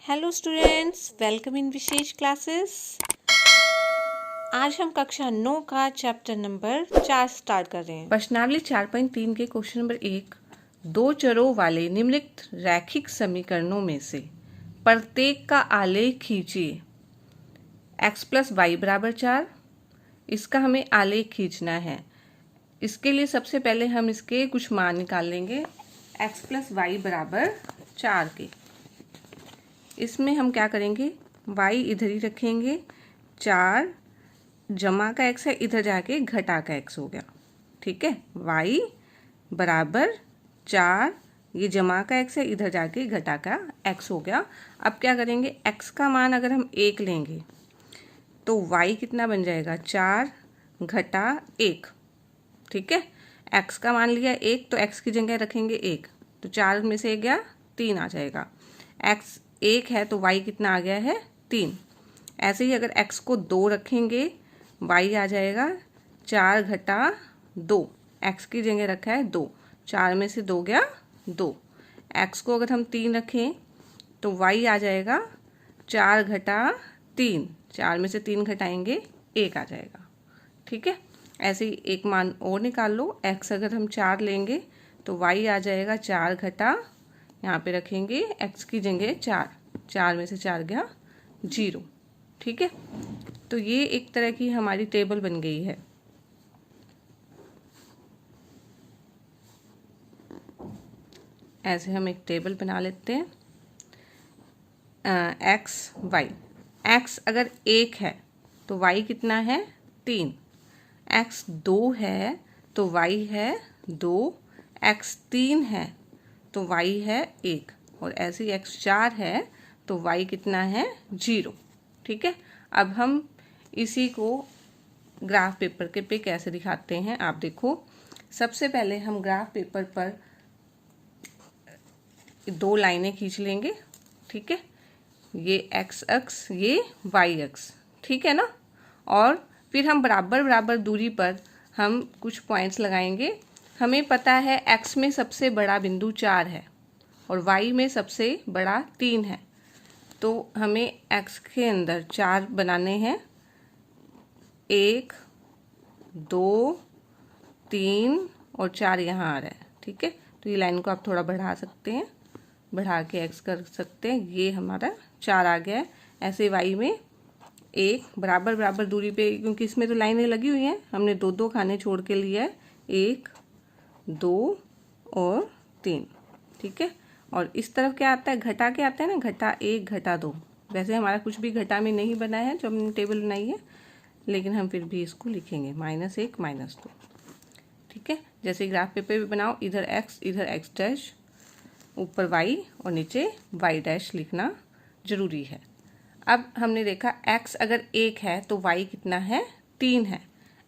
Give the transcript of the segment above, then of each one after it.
Hello students, welcome in विशेष classes. आज हम कक्षा 9 का चैप्टर नंबर 4 स्टार्ट कर रहे हैं। प्रश्नावली 4.3 के क्वेश्चन नंबर 1, दो चरों वाले निम्नलिखित रैखिक समीकरणों में से प्रत्येक का आलेख खींचिए। x प्लस वाई बराबर 4, इसका हमें आलेख खींचना है। इसके लिए सबसे पहले हम इसके कुछ मान निकाल लेंगे। x प्लस वाई बराबर 4 के इसमें हम क्या करेंगे, y इधर ही रखेंगे। 4 जमा का x है, इधर जाके घटा का x हो गया। ठीक है, y बराबर 4, ये जमा का x है, इधर जाके घटा का x हो गया। अब क्या करेंगे, x का मान अगर हम 1 लेंगे तो y कितना बन जाएगा, 4 घटा 1। ठीक है, x का मान लिया 1 तो x की जगह रखेंगे 1, तो 4 में से 1 गया 3 आ जाएगा। x 1 है तो y कितना आ गया है, 3। ऐसे ही अगर x को 2 रखेंगे, y आ जाएगा 4 घटा 2, x की जगह रखा है 2, 4 में से 2 गया 2। x को अगर हम 3 रखें तो y आ जाएगा 4 घटा 3, 4 में से 3 घटाएंगे 1 आ जाएगा। ठीक है, ऐसे ही एक मान और निकाल लो। x अगर हम 4 लेंगे तो y आ जाएगा 4 घटा, यहाँ पे रखेंगे x की जगह 4, 4 में से 4 गया 0। ठीक है, तो ये एक तरह की हमारी टेबल बन गई है। ऐसे हम एक टेबल बना लेते हैं। x y, x अगर 1 है तो y कितना है, 3। x 2 है तो y है 2, x 3 है तो y है 1, और ऐसे ही x 4 है तो y कितना है, 0। ठीक है, अब हम इसी को ग्राफ पेपर के पे कैसे दिखाते हैं, आप देखो। सबसे पहले हम ग्राफ पेपर पर 2 लाइनें खींच लेंगे। ठीक है, ये x अक्ष, ये y अक्ष, ठीक है ना। और फिर हम बराबर बराबर दूरी पर हम कुछ पॉइंट्स लगाएंगे। हमें पता है x में सबसे बड़ा बिंदु 4 है और y में सबसे बड़ा 3 है, तो हमें x के अंदर 4 बनाने हैं। 1 2 3 और 4 यहाँ आ रहा है। ठीक है, तो ये लाइन को आप थोड़ा बढ़ा सकते हैं, बढ़ा के x कर सकते हैं। ये हमारा 4 आ गया है। ऐसे y में 1 बराबर बराबर दूरी पे, क्योंकि इसमें तो लाइनें लगी हुई हैं, हमने 2-2 खाने छोड़ के लिया है, 1 2 और 3। ठीक है, और इस तरफ क्या आता है, घटा के आता है ना, घटा 1 घटा 2। वैसे हमारा कुछ भी घटा में नहीं बना है जो हमने टेबल बनाई है, लेकिन हम फिर भी इसको लिखेंगे -1 -2। ठीक है, जैसे ग्राफ पेपर पे बनाओ, इधर x इधर x डैश, ऊपर y और नीचे y डैश लिखना जरूरी है। अब हमने देखा x अगर 1 है तो y कितना है, 3 है।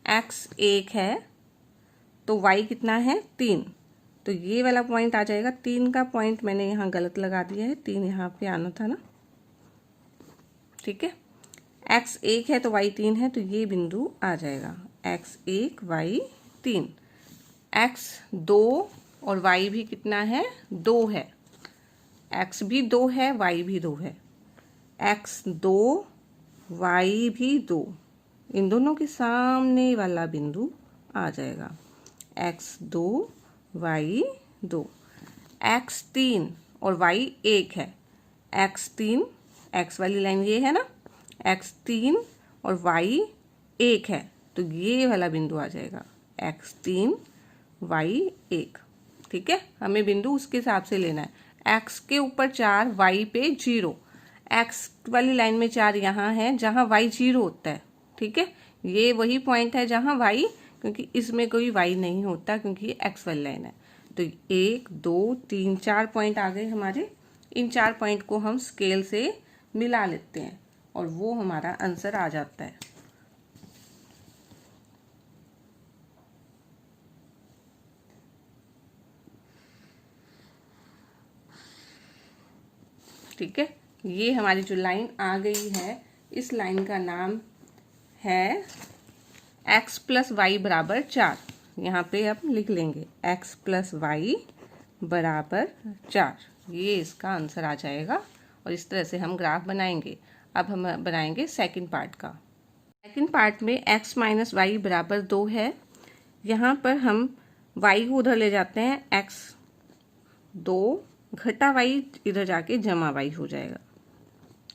x 1 है तो y कितना है, 3। तो ये वाला पॉइंट आ जाएगा। 3 का पॉइंट मैंने यहाँ गलत लगा दिया है, 3 यहाँ पे आना था ना। ठीक है, x 1 है तो y 3 है, तो ये बिंदु आ जाएगा x 1 y 3। x 2 और y भी कितना है, 2 है। x भी 2 है, y भी 2 है। x 2 y भी 2, इन दोनों के सामने वाला बिंदु आ जाएगा x 2 y 2। x 3 और y 1 है। x 3, x वाली लाइन ये है ना, x 3 और y 1 है, तो ये वाला बिंदु आ जाएगा x 3 y 1। ठीक है, हमें बिंदु उसके हिसाब से लेना है। x के ऊपर 4, y पे 0। x वाली लाइन में 4 यहाँ है जहाँ y 0 होता है। ठीक है, ये वही पॉइंट है जहाँ y, क्योंकि इसमें कोई y नहीं होता क्योंकि ये x वाली लाइन है। तो 1 2 3 4 पॉइंट आ गए हमारे। इन 4 पॉइंट को हम स्केल से मिला लेते हैं और वो हमारा आंसर आ जाता है। ठीक है, ये हमारी जो लाइन आ गई है, इस लाइन का नाम है x प्लस वाई बराबर 4। यहाँ पे अब लिख लेंगे x प्लस वाई बराबर 4, ये इसका आंसर आ जाएगा। और इस तरह से हम ग्राफ बनाएंगे। अब हम बनाएंगे सेकंड पार्ट का। सेकंड पार्ट में x माइनस वाई बराबर 2 है। यहाँ पर हम y को उधर ले जाते हैं, x 2 घटा y इधर जाके जमा y हो जाएगा।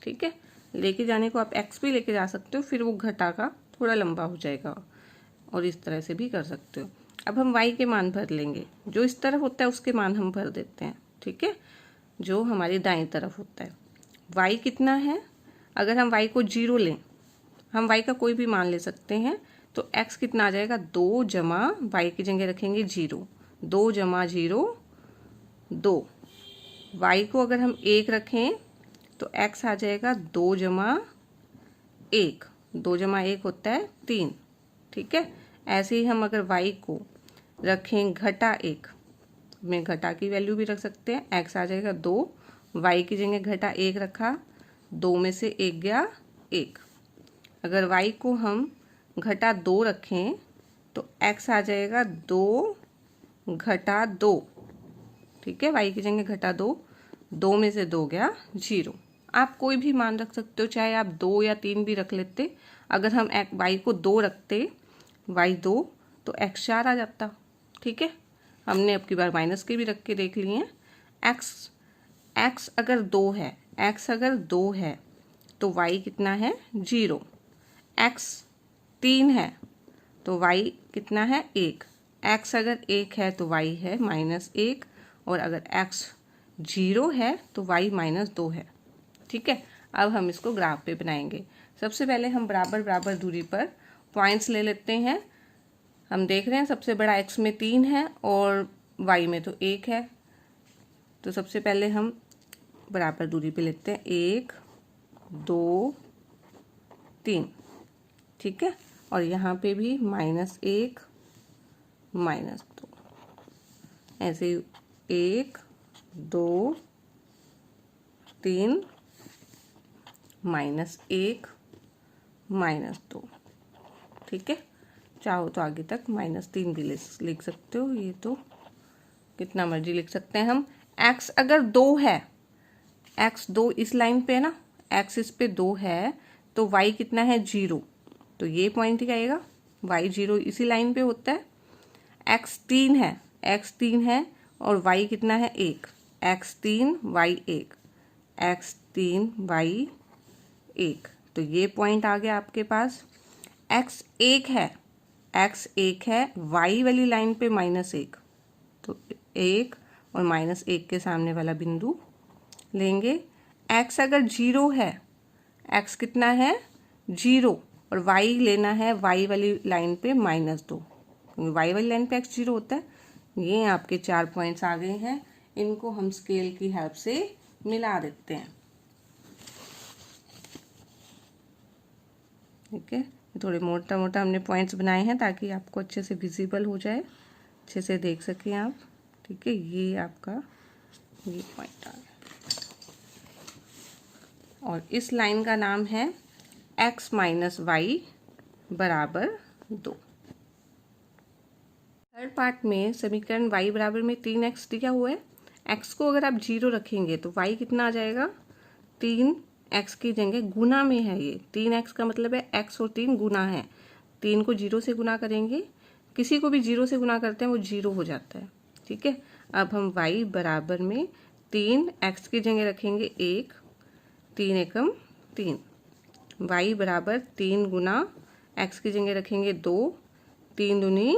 ठीक है, लेके जाने को आप x भी लेके जा सकते हो, फिर वो घटा का थोड़ा लंबा हो जाएगा, और इस तरह से भी कर सकते हो। अब हम y के मान भर लेंगे, जो इस तरफ होता है उसके मान हम भर देते हैं। ठीक है, जो हमारी दाईं तरफ होता है। y कितना है, अगर हम y को 0 लें, हम y का कोई भी मान ले सकते हैं, तो x कितना आ जाएगा, 2 जमा y की जगह रखेंगे 0, 2 जमा 0 2। y को अगर हम 1 रखें तो x आ जाएगा 2 जमा 1, 2 जमा 1 होता है 3। ठीक है, ऐसे ही हम अगर y को रखें घटा 1 में घटा की वैल्यू भी रख सकते हैं, x आ जाएगा 2, y की जगह घटा 1 रखा, 2 में से 1 गया 1। अगर y को हम घटा 2 रखें तो x आ जाएगा 2 घटा 2। ठीक है, y की जगह घटा 2, 2 में से 2 गया 0। आप कोई भी मान रख सकते हो, चाहे आप 2 या 3 भी रख लेते। अगर हम y को 2 रखते, y 2 तो x 4 आ जाता। ठीक है, हमने अब की बार माइनस के भी रख के देख लिए हैं। x अगर 2 है, x अगर 2 है तो y कितना है 0, x 3 है तो y कितना है 1, x अगर 1 है तो y है -1, और अगर x 0 है तो y -2 है। ठीक है, अब हम इसको ग्राफ पे बनाएंगे। सबसे पहले हम बराबर बराबर दूरी पर पॉइंट्स ले लेते हैं। हम देख रहे हैं सबसे बड़ा x में 3 है और y में तो 1 है, तो सबसे पहले हम बराबर दूरी पे लेते हैं 1 2 3। ठीक है, और यहाँ पे भी -1 -2, ऐसे 1 2 3 -1 -2। ठीक है, चाहो तो आगे तक -3 भी लिख सकते हो, ये तो कितना मर्जी लिख सकते हैं हम। x अगर 2 है, x 2 इस लाइन पे है ना, x इस पे 2 है तो y कितना है 0, तो ये पॉइंट ही आएगा, y 0 इसी लाइन पे होता है। x 3 है, x 3 है और y कितना है 1, x 3 y 1, x 3 y 1, तो ये पॉइंट आ गया आपके पास। x 1 है, x 1 है, y वाली लाइन पे -1, तो 1 और -1 के सामने वाला बिंदु लेंगे। x अगर 0 है, x कितना है 0, और y लेना है y वाली लाइन पे -2, y वाली लाइन पे x 0 होता है। ये आपके 4 पॉइंट्स आ गए हैं, इनको हम स्केल की हेल्प से मिला देते हैं। ठीक है, थोड़े मोटा मोटा हमने पॉइंट्स बनाए हैं ताकि आपको अच्छे से विजिबल हो जाए, अच्छे से देख सकें आप। ठीक है, ये आपका ये पॉइंट आ गया, और इस लाइन का नाम है x माइनस वाई बराबर 2। थर्ड पार्ट में समीकरण y बराबर में 3x दिया हुआ है। x को अगर आप 0 रखेंगे तो y कितना आ जाएगा, 3x की जगह गुना में है, ये 3x का मतलब है x और 3 गुना है, 3 को 0 से गुना करेंगे, किसी को भी 0 से गुना करते हैं वो 0 हो जाता है। ठीक है, अब हम y बराबर में 3x की जगह रखेंगे 1, 3 एकम 3, y बराबर 3 गुना x की जगह रखेंगे 2, 3 दूनी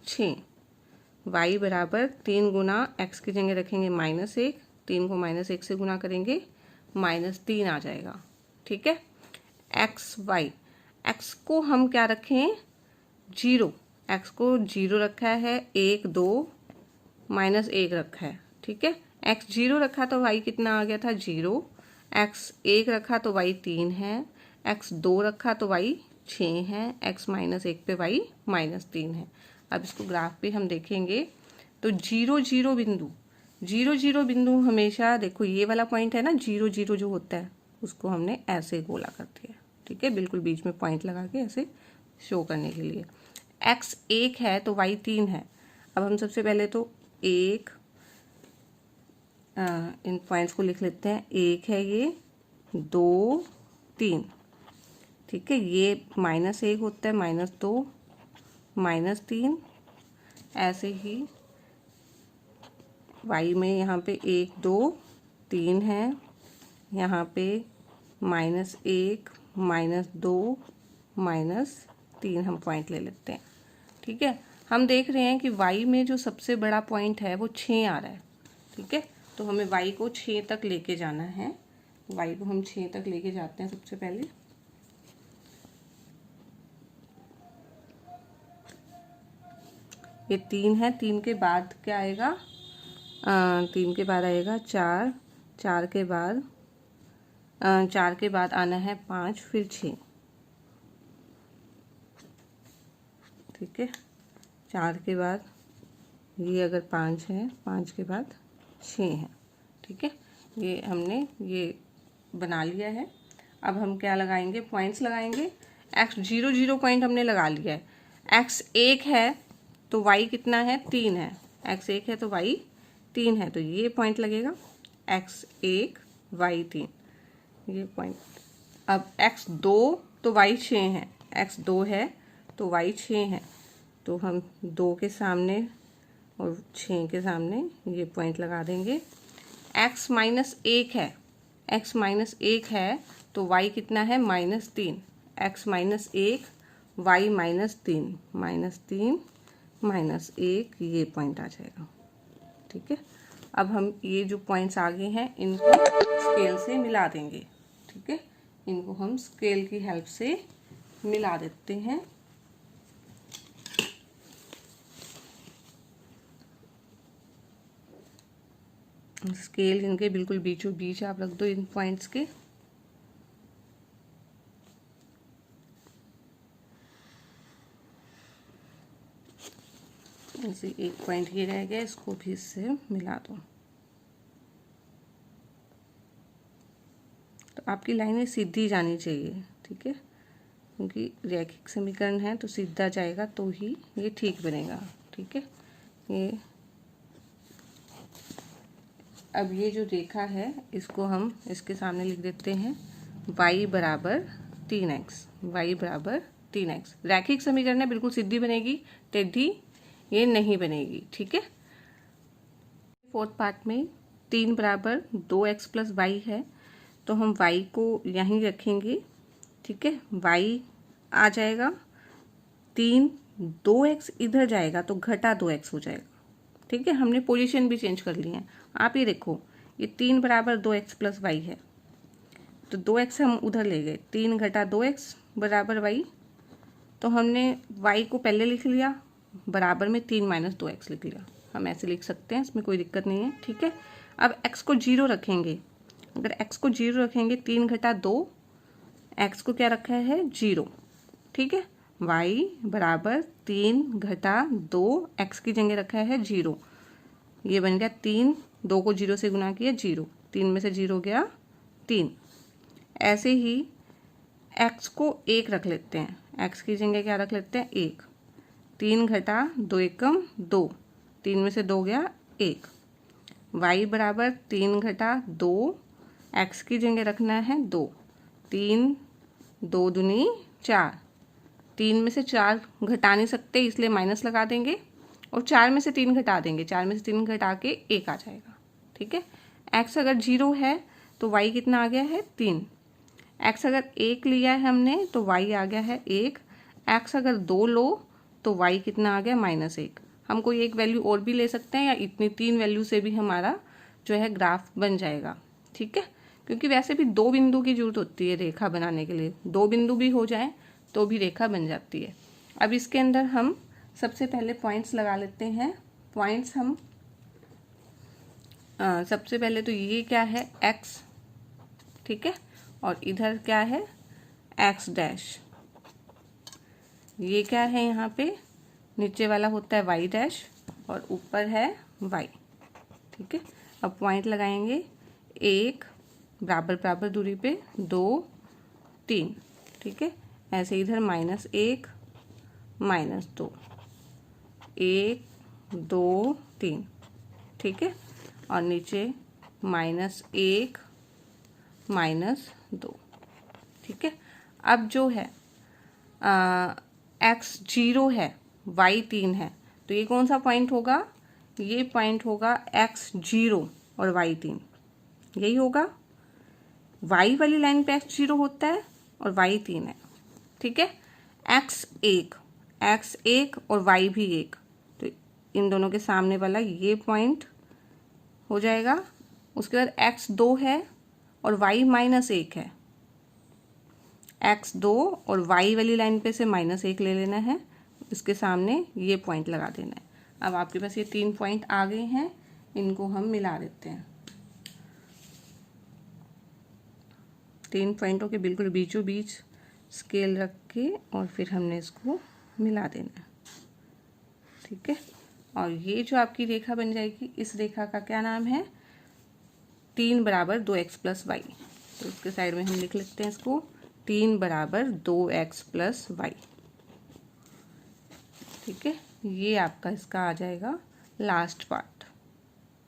6, y बराबर 3 गुना x की जगह रखेंगे -1, 3 को -1 से गुना करेंगे -3 आ जाएगा। ठीक है, x को हम क्या रखें 0, x को 0 रखा है, 1 2 -1 रखा है। ठीक है, x 0 रखा तो y कितना आ गया था 0, x 1 रखा तो y 3 है, x 2 रखा तो y 6 है, x -1 पे y -3 है। अब इसको ग्राफ पे हम देखेंगे तो 0 0 बिंदु हमेशा, देखो ये वाला पॉइंट है ना 0 0 जो होता है उसको हमने ऐसे गोला कर दिया। ठीक है, बिल्कुल बीच में पॉइंट लगा के ऐसे शो करने के लिए। x 1 है तो y 3 है। अब हम सबसे पहले तो 1 इन पॉइंट्स को लिख लेते हैं। 1 है ये, 2 3, ठीक है। ये -1 होता है, -2 -3। ऐसे ही y में यहाँ पे 1 2 3 है, यहाँ पे -1 -2 -3 हम पॉइंट ले लेते हैं, ठीक है। हम देख रहे हैं कि y में जो सबसे बड़ा पॉइंट है वो 6 आ रहा है, ठीक है। तो हमें y को 6 तक लेके जाना है। y को हम 6 तक लेके जाते हैं सबसे पहले। ये 3 है, 3 के बाद क्या आएगा? 3 के बाद आएगा 4, 4 के बाद 4 के बाद आना है 5, फिर 6, ठीक है। 4 के बाद ये अगर 5 है, 5 के बाद 6 है, ठीक है। ये हमने ये बना लिया है। अब हम क्या लगाएंगे? पॉइंट्स लगाएंगे। x 0 0 पॉइंट हमने लगा लिया है। x 1 है तो y कितना है? 3 है। x 1 है तो y 3 है, तो ये पॉइंट लगेगा x 1 y 3, ये पॉइंट। अब x 2 तो y 6 है, x 2 है तो y 6 है, तो हम 2 के सामने और 6 के सामने ये पॉइंट लगा देंगे। x -1 है, x -1 है तो y कितना है? -3, x -1 y -3 -1 ये पॉइंट आ जाएगा, ठीक है। अब हम ये जो पॉइंट्स आगे हैं इनको स्केल से मिला देंगे, ठीक है। इनको हम स्केल की हेल्प से मिला देते हैं। स्केल इनके बिल्कुल बीचों बीच आप रख दो इन पॉइंट्स के। ऐसे एक पॉइंट ये रह गया, इसको भी इससे मिला दो। तो आपकी लाइनें सीधी जानी चाहिए, ठीक है, क्योंकि रैखिक समीकरण है तो सीधा जाएगा तो ही ये ठीक बनेगा, ठीक है। ये अब ये जो रेखा है इसको हम इसके सामने लिख देते हैं y बराबर 3x, y बराबर 3x। रैखिक समीकरण है, बिल्कुल सीधी बनेगी, टेढ़ी ये नहीं बनेगी, ठीक है। फोर्थ पार्ट में 3 बराबर 2x प्लस y है, तो हम y को यहीं रखेंगे, ठीक है। y आ जाएगा 3, 2x इधर जाएगा तो घटा 2x हो जाएगा, ठीक है। हमने पोजीशन भी चेंज कर ली है। आप ये देखो, ये 3 बराबर 2x प्लस y है, तो 2x हम उधर ले गए, 3 घटा 2x बराबर y, तो हमने y को पहले लिख लिया, बराबर में 3 माइनस 2x लिख लिया। हम ऐसे लिख सकते हैं, इसमें कोई दिक्कत नहीं है, ठीक है। अब x को 0 रखेंगे। अगर x को 0 रखेंगे, 3 घटा 2, x को क्या रखा है? 0, ठीक है। y बराबर 3 घटा 2, x की जगह रखा है 0, ये बन गया 3, 2 को 0 से गुना किया 0, 3 में से 0 गया 3। ऐसे ही x को 1 रख लेते हैं, x की जगह क्या रख लेते हैं? 1, 3 घटा 2 एकम 2, 3 में से 2 गया 1। y बराबर 3 घटा 2, x की जगह रखना है 2, 3 2 दूनी 4, 3 में से 4 घटा नहीं सकते इसलिए माइनस लगा देंगे, और 4 में से 3 घटा देंगे, 4 में से 3 घटा के 1 आ जाएगा, ठीक है। x अगर 0 है तो y कितना आ गया है? 3। x अगर 1 लिया है हमने तो y आ गया है 1। x अगर 2 लो तो y कितना आ गया? -1। हम कोई एक वैल्यू और भी ले सकते हैं, या इतनी 3 वैल्यू से भी हमारा जो है ग्राफ बन जाएगा, ठीक है। क्योंकि वैसे भी 2 बिंदु की जरूरत होती है रेखा बनाने के लिए, 2 बिंदु भी हो जाए तो भी रेखा बन जाती है। अब इसके अंदर हम सबसे पहले पॉइंट्स लगा लेते हैं। पॉइंट्स हम सबसे पहले तो ये क्या है? x, ठीक है, और इधर क्या है? x dash. ये क्या है? यहाँ पे नीचे वाला होता है y डैश और ऊपर है y, ठीक है। अब पॉइंट लगाएंगे, 1 बराबर बराबर दूरी पे, 2 3, ठीक है। ऐसे इधर -1 -2, 1 2 3, ठीक है। और नीचे -1 -2। ठीक है, अब जो है x 0 है, y 3 है, तो ये कौन सा पॉइंट होगा? ये पॉइंट होगा x 0 और y 3, यही होगा। y वाली लाइन पे x 0 होता है और y 3 है। ठीक है, x 1 और y भी 1, तो इन दोनों के सामने वाला ये पॉइंट हो जाएगा। उसके बाद x 2 है और y -1 है, x 2 और y वाली लाइन पे से -1 ले लेना है, इसके सामने ये पॉइंट लगा देना है। अब आपके पास ये 3 पॉइंट आ गए हैं, इनको हम मिला देते हैं। 3 पॉइंटों के बिल्कुल बीचों बीच स्केल रख के और फिर हमने इसको मिला देना है। ठीक है, और ये जो आपकी रेखा बन जाएगी, इस रेखा का क्या नाम है? 3 = 2x + y। तो इसके साइड में हम लिख लेते हैं इसको, 3 = 2x + y। ठीक है, ये आपका इसका आ जाएगा लास्ट पार्ट।